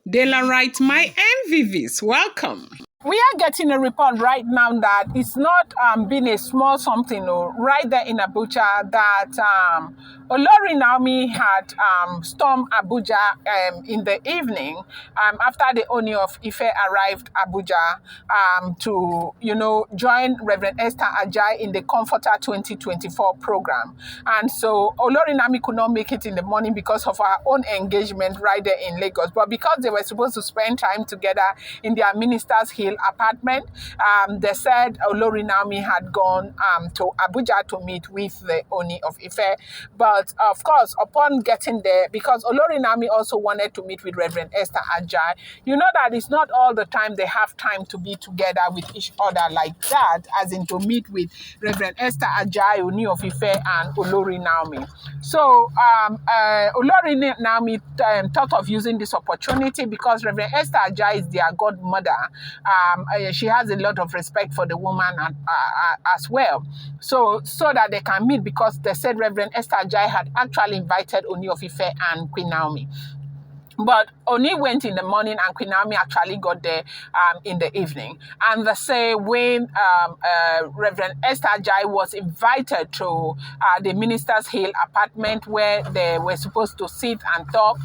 Daylight, my MVVs, welcome. We are getting a report right now that it's not been a small something right there in Abuja that Olori Naomi had stormed Abuja in the evening after the Ooni of Ife arrived Abuja to, join Rev Esther Ajai in the Comforter 2024 program. And so Olori Naomi could not make it in the morning because of her own engagement right there in Lagos. But because they were supposed to spend time together in their Minister's Hill apartment, they said Olori Naomi had gone to Abuja to meet with the Ooni of Ife. But of course, upon getting there, because Olori Naomi also wanted to meet with Reverend Esther Ajai, you know that it's not all the time they have time to be together with each other like that, as in to meet with Reverend Esther Ajai, Ooni of Ife, and Olori Naomi. So Olori Naomi thought of using this opportunity because Reverend Esther Ajai is their godmother. She has a lot of respect for the woman as well. So that they can meet, because they said Reverend Esther Ajai had actually invited Ooni of Ife and Queen Naomi. But Ooni went in the morning and Queen Naomi actually got there in the evening. And they say when Reverend Esther Ajai was invited to the Minister's Hill apartment where they were supposed to sit and talk,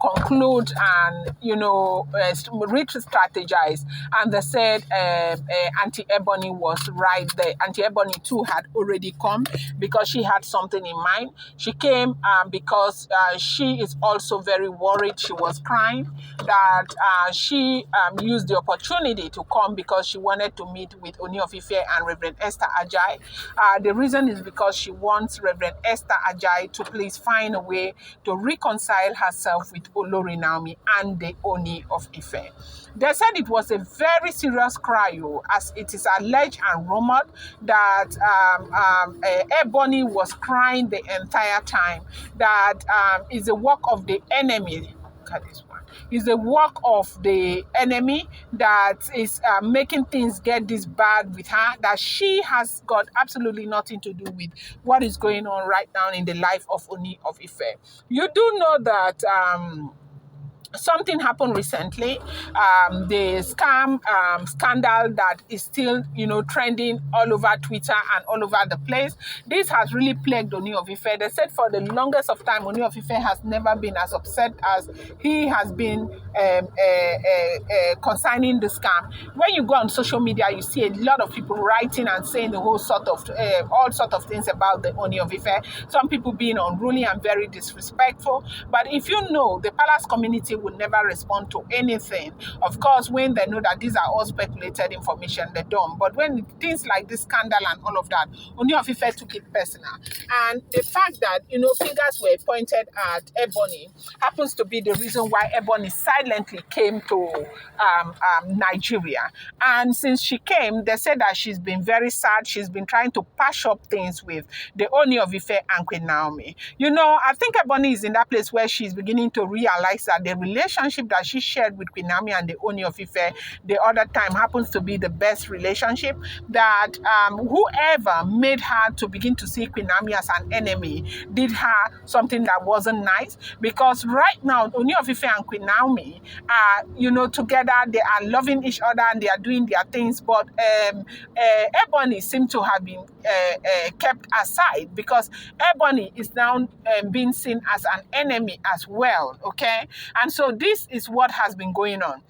conclude and, re-strategize. And they said Auntie Ebony was right there. Auntie Ebony too had already come because she had something in mind. She came because she is also very worried. She was crying that she used the opportunity to come because she wanted to meet with Ooni of Ife and Reverend Esther Ajai. The reason is because she wants Reverend Esther Ajai to please find a way to reconcile herself with Olori Naomi and the Ooni of Ife. They said it was a very serious cry, as it is alleged and rumored that Ebony was crying the entire time. That is a work of the enemy. Look at this one. Is the work of the enemy that is making things get this bad with her, that she has got absolutely nothing to do with what is going on right now in the life of Ooni of Ife. You do know that something happened recently, the scam scandal that is still, trending all over Twitter and all over the place. This has really plagued Ooni of Ife. They said for the longest of time, Ooni of Ife has never been as upset as he has been concerning the scam. When you go on social media, you see a lot of people writing and saying the whole sort of, all sort of things about the Ooni of Ife. Some people being unruly and very disrespectful. But if you know, the palace community would never respond to anything. Of course, when they know that these are all speculated information, they don't. But when things like this scandal and all of that, Ooni of Ife took it personal. And the fact that, fingers were pointed at Ebony happens to be the reason why Ebony silently came to Nigeria. And since she came, they said that she's been very sad. She's been trying to patch up things with the Ooni of Ife and Queen Naomi. I think Ebony is in that place where she's beginning to realize that the relationship that she shared with Queen Naomi and the Ooni of Ife the other time happens to be the best relationship, that whoever made her to begin to see Queen Naomi as an enemy did her something that wasn't nice, because right now Ooni of Ife and Queen Naomi are, together, they are loving each other and they are doing their things, but Ebony seemed to have been kept aside because Ebony is now being seen as an enemy as well, okay? And so this is what has been going on.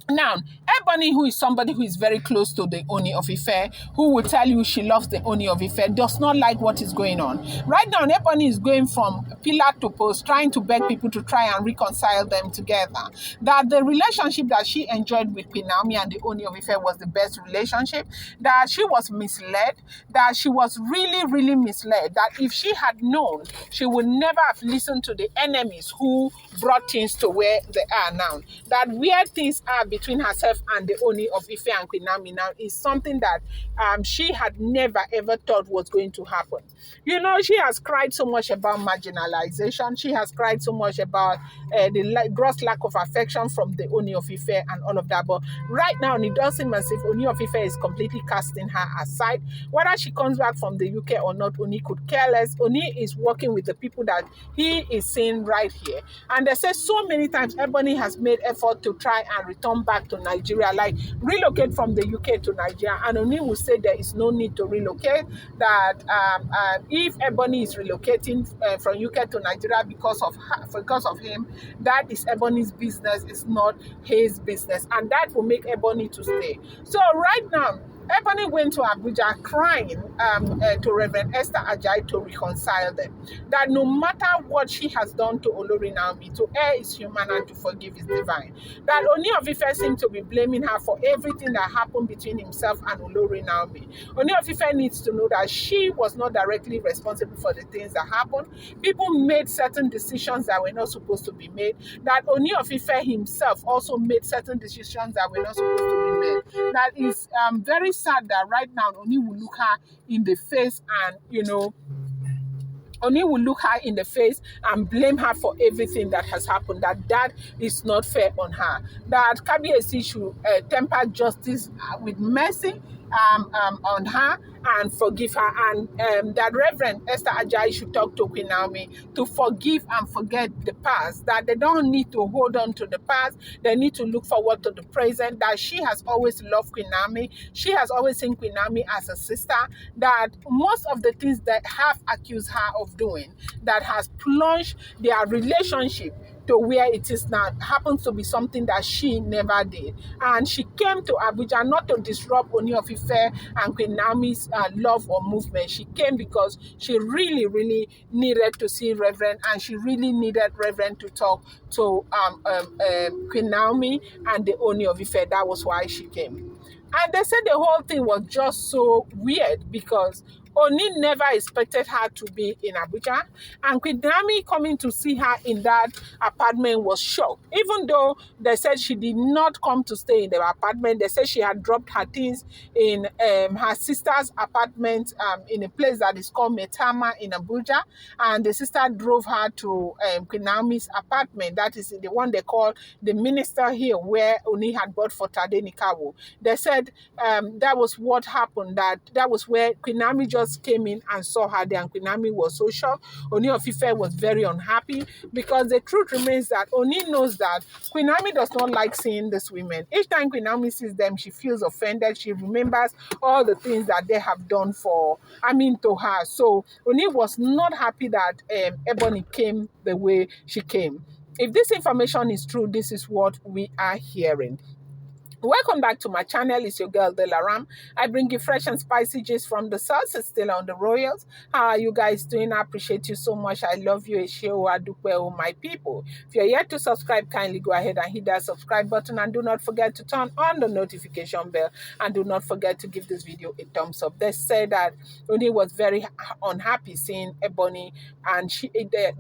Now, Ebony, who is somebody who is very close to the Ooni of Ife, who will tell you she loves the Ooni of Ife, does not like what is going on. Right now, Ebony is going from pillar to post, trying to beg people to try and reconcile them together. That the relationship that she enjoyed with Queen Naomi and the Ooni of Ife was the best relationship. That she was misled. That she was really, really misled. That if she had known, she would never have listened to the enemies who brought things to where they are now. That where things are between between herself and the Ooni of Ife and Queen Naomi now is something that she had never ever thought was going to happen. You know, she has cried so much about marginalization. She has cried so much about the gross lack of affection from the Ooni of Ife and all of that. But right now, it does seem as if Ooni of Ife is completely casting her aside. Whether she comes back from the UK or not, Ooni could care less. Ooni is working with the people that he is seeing right here. And they say so many times Ebony has made effort to try and return back to Nigeria, like relocate from the UK to Nigeria. And Ooni will say there is no need to relocate, that if Ebony is relocating from UK to Nigeria because of him, that is Ebony's business, it's not his business. And that will make Ebony to stay. So right now, Ebony went to Abuja crying to Rev Esther Ajai to reconcile them. That no matter what she has done to Olori Naomi, to err is human and to forgive is divine. That Ooni of Ife seemed to be blaming her for everything that happened between himself and Olori Naomi. Ooni of Ife needs to know that she was not directly responsible for the things that happened. People made certain decisions that were not supposed to be made. That Ooni of Ife himself also made certain decisions that were not supposed to be made. That is very sad that right now Ooni will look her in the face and, you know, Ooni will look her in the face and blame her for everything that has happened, that is not fair on her. That Kabiyesi should temper justice with mercy on her and forgive her. And that Reverend Esther Ajai should talk to Queen Naomi to forgive and forget the past, that they don't need to hold on to the past. They need to look forward to the present, that she has always loved Queen Naomi. She has always seen Queen Naomi as a sister, that most of the things that have accused her of doing, that has plunged their relationship to where it is now, happens to be something that she never did. And she came to Abuja not to disrupt Ooni of Ife and Queen Naomi's love or movement. She came because she really, really needed to see Reverend, and she really needed Reverend to talk to Queen Naomi and the Ooni of Ife. That was why she came. And they said the whole thing was just so weird because Ooni never expected her to be in Abuja, and Queen Naomi coming to see her in that apartment was shocked. Even though they said she did not come to stay in the apartment, they said she had dropped her things in her sister's apartment in a place that is called Metama in Abuja, and the sister drove her to Queen Naomi's apartment. That is the one they call the Minister Hill, where Ooni had bought for Tade Nikawo. They said that was what happened, that was where Queen Naomi just came in and saw her there, and Queen Naomi was so shocked. Ooni of Ife was very unhappy because the truth remains that Ooni knows that Queen Naomi does not like seeing these women. Each time Queen Naomi sees them, she feels offended. She remembers all the things that they have done to her. So Ooni was not happy that Ebony came the way she came. If this information is true, this is what we are hearing. Welcome back to my channel. It's your girl Delaram. I bring you fresh and spicy gist from the source. It's still on the Royals. How are you guys doing? I appreciate you so much. I love you, my people. If you're yet to subscribe, kindly go ahead and hit that subscribe button, and do not forget to turn on the notification bell, and do not forget to give this video a thumbs up. They said that Ooni was very unhappy seeing Ebony, and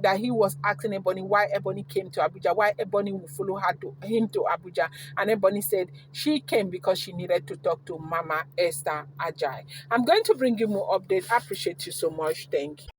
that he was asking Ebony why Ebony came to Abuja, why Ebony would follow him to Abuja, and Ebony said she came because she needed to talk to Mama Esther Ajai. I'm going to bring you more updates. I appreciate you so much. Thank you.